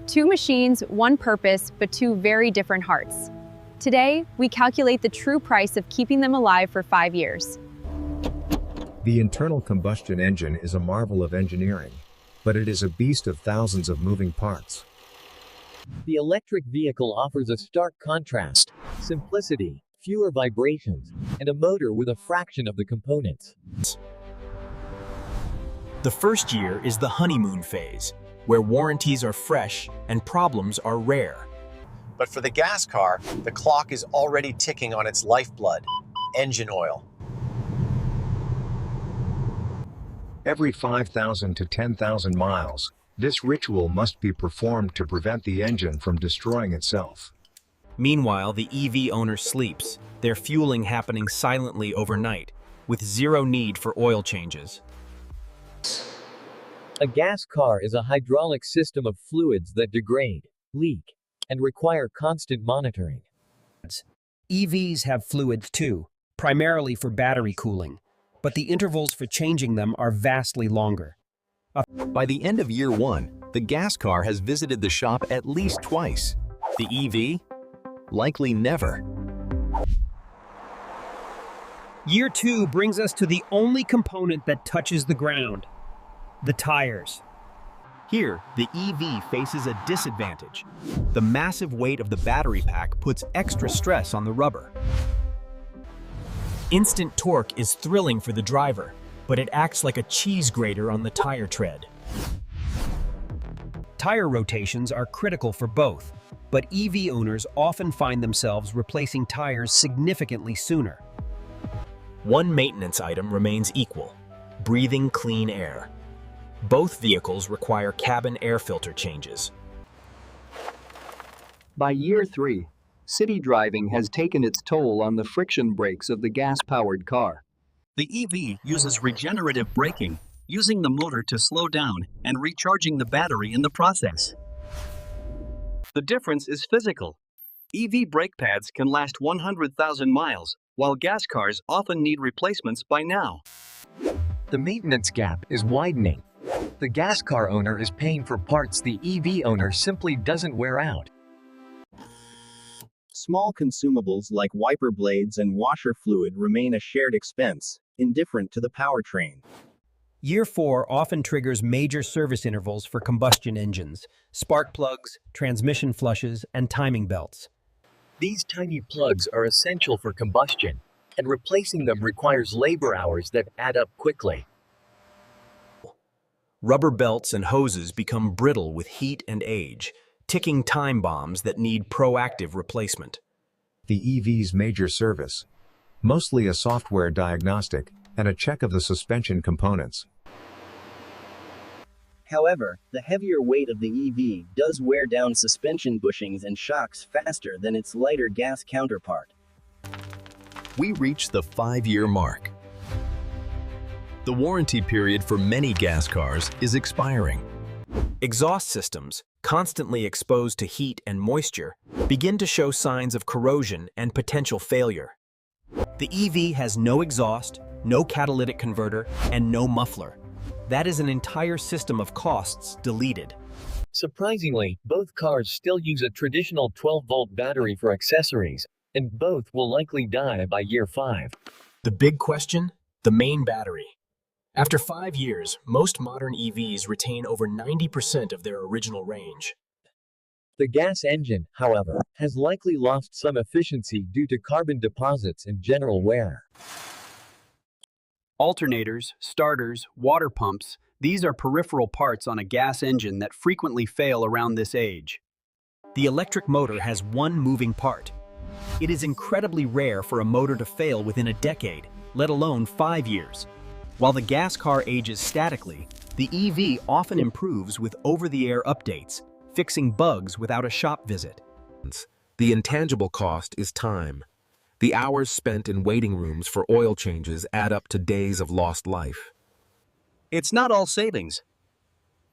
Two machines, one purpose, but two very different hearts. Today, we calculate the true price of keeping them alive for 5 years. The internal combustion engine is a marvel of engineering, but it is a beast of thousands of moving parts. The electric vehicle offers a stark contrast, simplicity, fewer vibrations, and a motor with a fraction of the components. The first year is the honeymoon phase, where warranties are fresh and problems are rare. But for the gas car, the clock is already ticking on its lifeblood, engine oil. Every 5,000 to 10,000 miles, this ritual must be performed to prevent the engine from destroying itself. Meanwhile, the EV owner sleeps, their fueling happening silently overnight, with zero need for oil changes. A gas car is a hydraulic system of fluids that degrade, leak, and require constant monitoring. EVs have fluids too, primarily for battery cooling, but the intervals for changing them are vastly longer. By the end of year 1, the gas car has visited the shop at least twice. The EV? Likely never. Year 2 brings us to the only component that touches the ground: the tires. Here, the EV faces a disadvantage. The massive weight of the battery pack puts extra stress on the rubber. Instant torque is thrilling for the driver, but it acts like a cheese grater on the tire tread. Tire rotations are critical for both, but EV owners often find themselves replacing tires significantly sooner. One maintenance item remains equal: breathing clean air. Both vehicles require cabin air filter changes. By year 3, city driving has taken its toll on the friction brakes of the gas-powered car. The EV uses regenerative braking, using the motor to slow down and recharging the battery in the process. The difference is physical. EV brake pads can last 100,000 miles, while gas cars often need replacements by now. The maintenance gap is widening. The gas car owner is paying for parts the EV owner simply doesn't wear out. Small consumables like wiper blades and washer fluid remain a shared expense, indifferent to the powertrain. Year 4 often triggers major service intervals for combustion engines: spark plugs, transmission flushes, and timing belts. These tiny plugs are essential for combustion, and replacing them requires labor hours that add up quickly. Rubber belts and hoses become brittle with heat and age, ticking time bombs that need proactive replacement. The EV's major service, mostly a software diagnostic and a check of the suspension components. However, the heavier weight of the EV does wear down suspension bushings and shocks faster than its lighter gas counterpart. We reach the 5-year mark. The warranty period for many gas cars is expiring. Exhaust systems, constantly exposed to heat and moisture, begin to show signs of corrosion and potential failure. The EV has no exhaust, no catalytic converter, and no muffler. That is an entire system of costs deleted. Surprisingly, both cars still use a traditional 12-volt battery for accessories, and both will likely die by year 5. The big question? The main battery. After 5 years, most modern EVs retain over 90% of their original range. The gas engine, however, has likely lost some efficiency due to carbon deposits and general wear. Alternators, starters, water pumps, these are peripheral parts on a gas engine that frequently fail around this age. The electric motor has one moving part. It is incredibly rare for a motor to fail within a decade, let alone 5 years. While the gas car ages statically, the EV often improves with over-the-air updates, fixing bugs without a shop visit. The intangible cost is time. The hours spent in waiting rooms for oil changes add up to days of lost life. It's not all savings.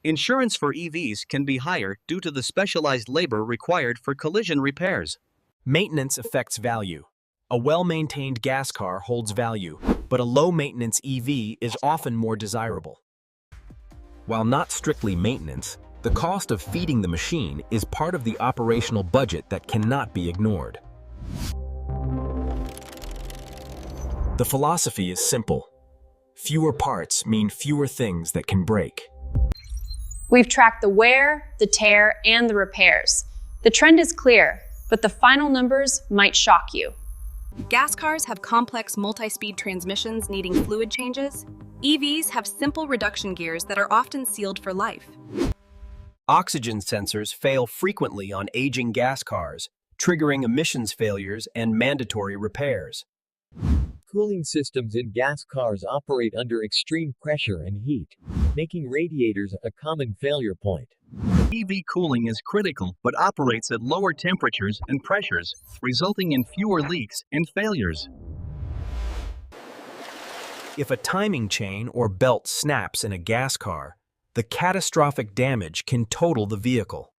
Insurance for EVs can be higher due to the specialized labor required for collision repairs. Maintenance affects value. A well-maintained gas car holds value, but a low-maintenance EV is often more desirable. While not strictly maintenance, The cost of feeding the machine is part of the operational budget that cannot be ignored. The philosophy is simple. Fewer parts mean fewer things that can break. We've tracked the wear, the tear, and the repairs. The trend is clear, but the final numbers might shock you. Gas cars have complex multi-speed transmissions needing fluid changes. EVs have simple reduction gears that are often sealed for life. Oxygen sensors fail frequently on aging gas cars, triggering emissions failures and mandatory repairs. Cooling systems in gas cars operate under extreme pressure and heat, making radiators a common failure point. EV cooling is critical but operates at lower temperatures and pressures, resulting in fewer leaks and failures. If a timing chain or belt snaps in a gas car, the catastrophic damage can total the vehicle.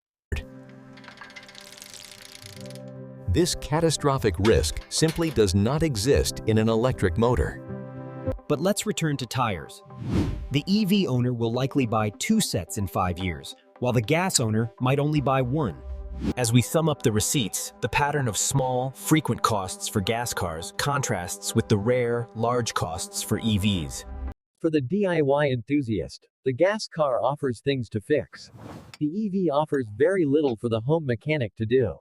This catastrophic risk simply does not exist in an electric motor. But let's return to tires. The EV owner will likely buy 2 sets in 5 years, while the gas owner might only buy 1. As we sum up the receipts, the pattern of small, frequent costs for gas cars contrasts with the rare, large costs for EVs. For the DIY enthusiast, the gas car offers things to fix. The EV offers very little for the home mechanic to do.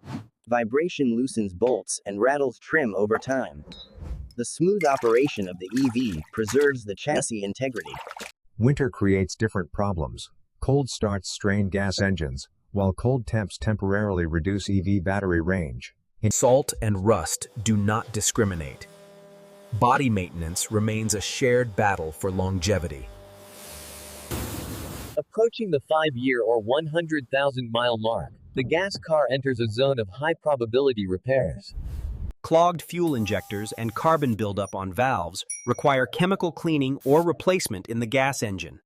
Vibration loosens bolts and rattles trim over time. The smooth operation of the EV preserves the chassis integrity. Winter creates different problems. Cold starts strain gas engines, while cold temps temporarily reduce EV battery range. Salt and rust do not discriminate. Body maintenance remains a shared battle for longevity. Approaching the 5-year or 100,000-mile mark, the gas car enters a zone of high-probability repairs. Clogged fuel injectors and carbon buildup on valves require chemical cleaning or replacement in the gas engine.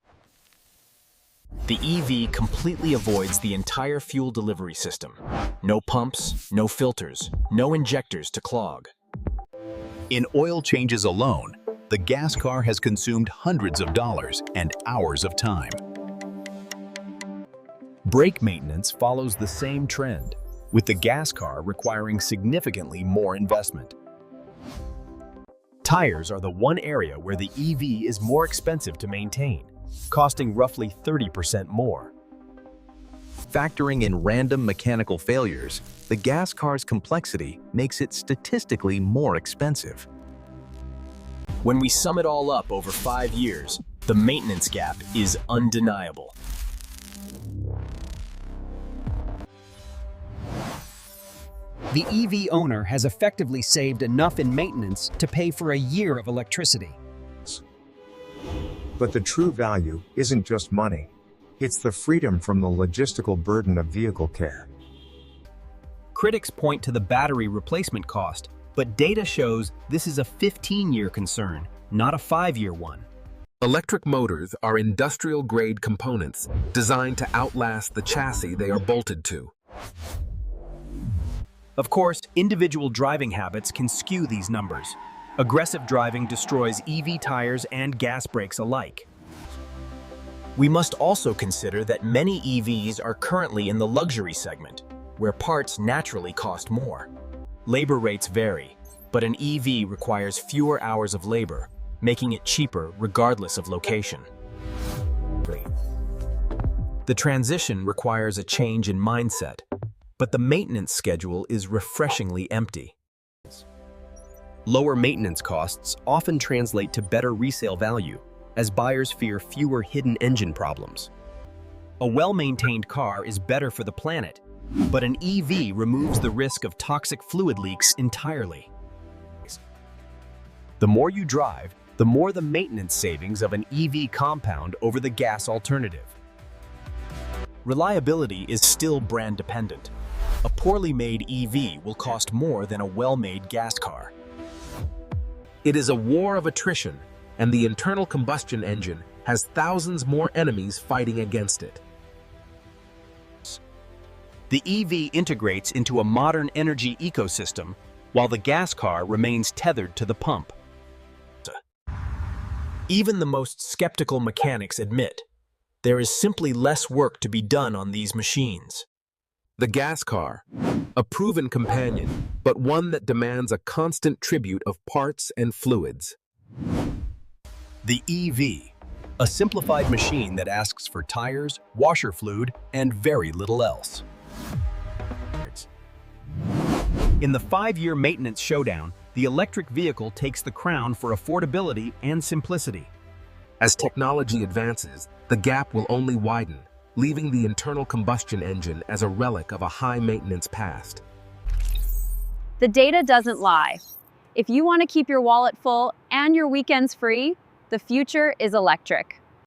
The EV completely avoids the entire fuel delivery system. No pumps, no filters, no injectors to clog. In oil changes alone, the gas car has consumed hundreds of dollars and hours of time. Brake maintenance follows the same trend, with the gas car requiring significantly more investment. Tires are the one area where the EV is more expensive to maintain, costing roughly 30% more. Factoring in random mechanical failures, the gas car's complexity makes it statistically more expensive. When we sum it all up over 5 years, the maintenance gap is undeniable. The EV owner has effectively saved enough in maintenance to pay for a year of electricity. But the true value isn't just money. It's the freedom from the logistical burden of vehicle care. Critics point to the battery replacement cost, but data shows this is a 15-year concern, not a 5-year one. Electric motors are industrial-grade components designed to outlast the chassis they are bolted to. Of course, individual driving habits can skew these numbers. Aggressive driving destroys EV tires and gas brakes alike. We must also consider that many EVs are currently in the luxury segment, where parts naturally cost more. Labor rates vary, but an EV requires fewer hours of labor, making it cheaper regardless of location. The transition requires a change in mindset, but the maintenance schedule is refreshingly empty. Lower maintenance costs often translate to better resale value, as buyers fear fewer hidden engine problems. A well-maintained car is better for the planet, but an EV removes the risk of toxic fluid leaks entirely. The more you drive, the more the maintenance savings of an EV compound over the gas alternative. Reliability is still brand dependent. A poorly made EV will cost more than a well-made gas car. It is a war of attrition, and the internal combustion engine has thousands more enemies fighting against it. The EV integrates into a modern energy ecosystem, while the gas car remains tethered to the pump. Even the most skeptical mechanics admit There is simply less work to be done on these machines. The gas car, a proven companion, but one that demands a constant tribute of parts and fluids. The EV, a simplified machine that asks for tires, washer fluid, and very little else. In the 5-year maintenance showdown, the electric vehicle takes the crown for affordability and simplicity. As technology advances, the gap will only widen, leaving the internal combustion engine as a relic of a high-maintenance past. The data doesn't lie. If you want to keep your wallet full and your weekends free, the future is electric.